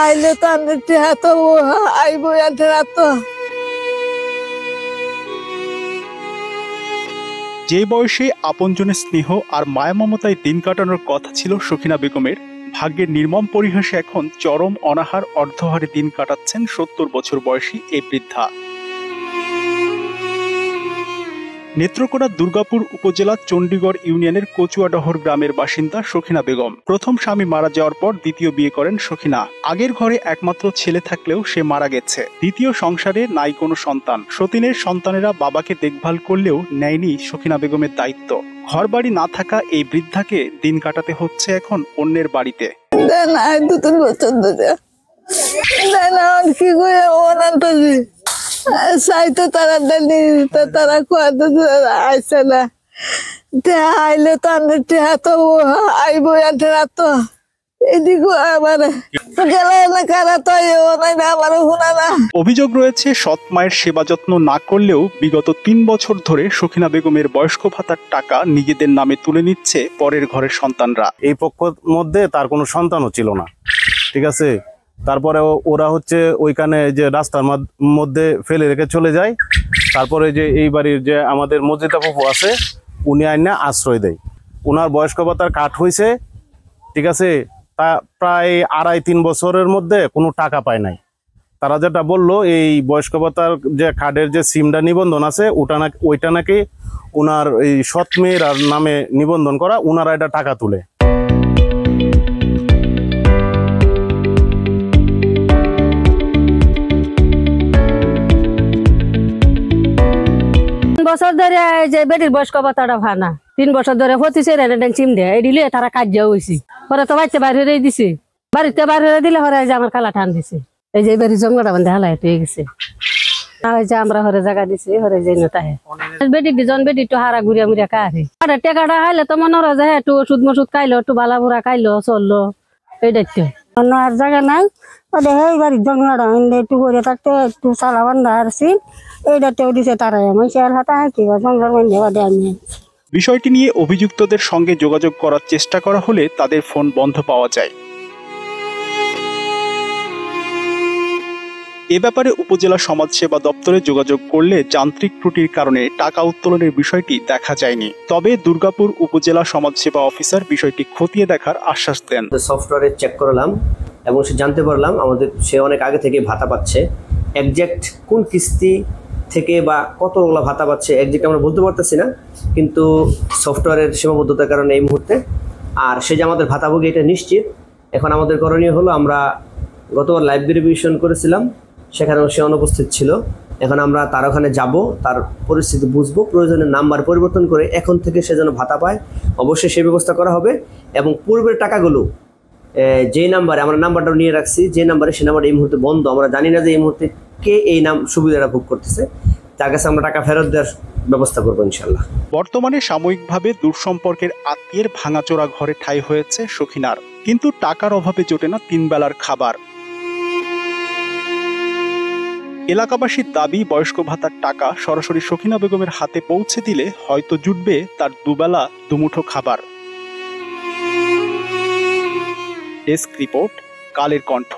আইলে তো আমি তো আইব তো। যে বয়সে আপনজনের স্নেহ আর মায়া মমতায় দিন কাটানোর কথা ছিল সখিনা বেগমের, ভাগ্যের নির্মম পরিহাসে এখন চরম অনাহার অর্ধহারে দিন কাটাচ্ছেন ৭০ বছর বয়সী এই বৃদ্ধা। নেত্রকোনা দুর্গাপুর উপজেলা চণ্ডীগড় ইউনিয়নের কচুয়াডহর গ্রামের বাসিন্দা সখিনা বেগম। প্রথম স্বামী মারা যাওয়ার পর দ্বিতীয় বিয়ে করেন সখিনা। আগের ঘরে একমাত্র ছেলে থাকলেও সে মারা গেছে। দ্বিতীয় সংসারে নাই কোনো সন্তান। সতীনের সন্তানেরা বাবাকে দেখভাল করলেও নেয়নি সখিনা বেগমের দায়িত্ব। ঘরবাড়ি না থাকা এই বৃদ্ধাকে দিন কাটাতে হচ্ছে এখন অন্যের বাড়িতে। কি করে সাইতো তারা দেনি তারা আইসে না আইলে তো আমি তো আইব তো এদিকে আবার গেলে না কারা তো আমার শোনা না। অভিযোগ রয়েছে সৎ মায়ের সেবা যত্ন না করলেও বিগত ৩ বছর ধরে সখিনা বেগমের বয়স্ক ভাতার টাকা নিজেদের নামে তুলে নিচ্ছে পরের ঘরের সন্তানরা। এই পক্ষের মধ্যে তার কোনো সন্তানও ছিল না, ঠিক আছে। তারপরে ওরা হচ্ছে ওইখানে যে রাস্তার মধ্যে ফেলে রেখে চলে যায়। তারপরে যে এই বাড়ির যে আমাদের মসজিদা ফুফু আছে, উনি আইনা আশ্রয় দেয়। ওনার বয়স্ক ভাতার কাট হয়েছে, ঠিক আছে, তা প্রায় ২.৫-৩ বছরের মধ্যে কোনো টাকা পায় নাই। তারা যেটা বললো, এই বয়স্ক ভাতার যে কার্ডের যে সিমটা নিবন্ধন আছে ওইটা নাকি ওনার এই সৎ মেয়ের নামে নিবন্ধন করা, ওনারা এটা টাকা তুলে। বছর ধরে যে বেটির বয়স্ক ভাতাটা ভানা ৩ বছর ধরে হতিছে চিম দেয় এই দিলে তারা কাজ হয়েছে। পরে তো বাড়িতে বাইরে হয়ে দিছে, বাড়িতে বাইরে হয়ে দিলে হরে যে আমার কালা টান দিছে। এই যে বাড়ির জঙ্গলটা বান্ধে হালাই হয়ে গেছে, যে আমরা হরে জায়গা দিছি হরে যে তাহে বেটি দুজন বেটি একটু হারা ঘুরিয়া মুড়িয়া কাহারি আর টেকাটা হাইলে তো মনে হয় যে একটু ওষুধ মশুদ খাইলো, একটু বালা বুড়া খাইলো, চললো, এই দায়িত্ব। অন্য আর জায়গা নাই, এই বাড়ির জঙ্গলটা একটু করে থাকতে একটু চালা বান্ধা আসছি, এইটাতেও দিছে তারাই মানুষের হাতে কি জঙ্গল বান্ধে আমি। বিষয়টি নিয়ে অভিযুক্তদের সঙ্গে যোগাযোগ করার চেষ্টা করা হলে তাদের ফোন বন্ধ পাওয়া যায়। এ ব্যাপারে উপজেলা সমাজসেবা দপ্তরে যোগাযোগ করলে যান্ত্রিক ত্রুটির কারণে টাকা উত্তোলনের বিষয়টি দেখা যায়নি। তবে দুর্গাপুর উপজেলা সমাজসেবা অফিসার বিষয়টি খতিয়ে দেখার আশ্বাস দেন। সফটওয়্যারে চেক করলাম এবং সে জানতে পারলাম সে অনেক আগে থেকে ভাতা পাচ্ছে। একজ্যাক্ট কোন কিস্তি থেকে বা কতগুলো ভাতা পাচ্ছে একজ্যাক্ট আমরা বলতে পারতেছি না, কিন্তু সফটওয়্যারের সীমাবদ্ধতার কারণে এই মুহূর্তে আর সে যে আমাদের ভাতাভোগী এটা নিশ্চিত। এখন আমাদের করণীয় হলো, আমরা গতবার লাইভ ভেরিফিকেশন করেছিলাম, সেখানেও সে অনুপস্থিত ছিল। এখন আমরা তার ওখানে যাব, তার পরিস্থিতি বুঝবো, প্রয়োজনে নাম্বার পরিবর্তন করে এখন থেকে সে যেন ভাতা পায় অবশ্যই সেই ব্যবস্থা করা হবে। এবং পূর্বের টাকাগুলো যে নাম্বারে আমরা নাম্বারটা নিয়ে রাখছি, যে নাম্বারে সে নাম্বার এই মুহূর্তে বন্ধ, আমরা জানি না যে এই মুহূর্তে কে এই সুবিধাটা ভোগ করতেছে, তার কাছে আমরা টাকা ফেরত দেওয়ার ব্যবস্থা করবো ইনশাল্লাহ। বর্তমানে সাময়িকভাবে দূরসম্পর্কের আত্মীয়ের ভাঙাচোরা ঘরে ঠাঁই হয়েছে সখিনার, কিন্তু টাকার অভাবে জোটে না ৩ বেলার খাবার। এলাকাবাসীর দাবি, বয়স্ক ভাতার টাকা সরাসরি সখিনা বেগমের হাতে পৌঁছে দিলে হয়তো জুটবে তার দুবেলা দুমুঠো খাবার। Desk report, Kaler Kantho.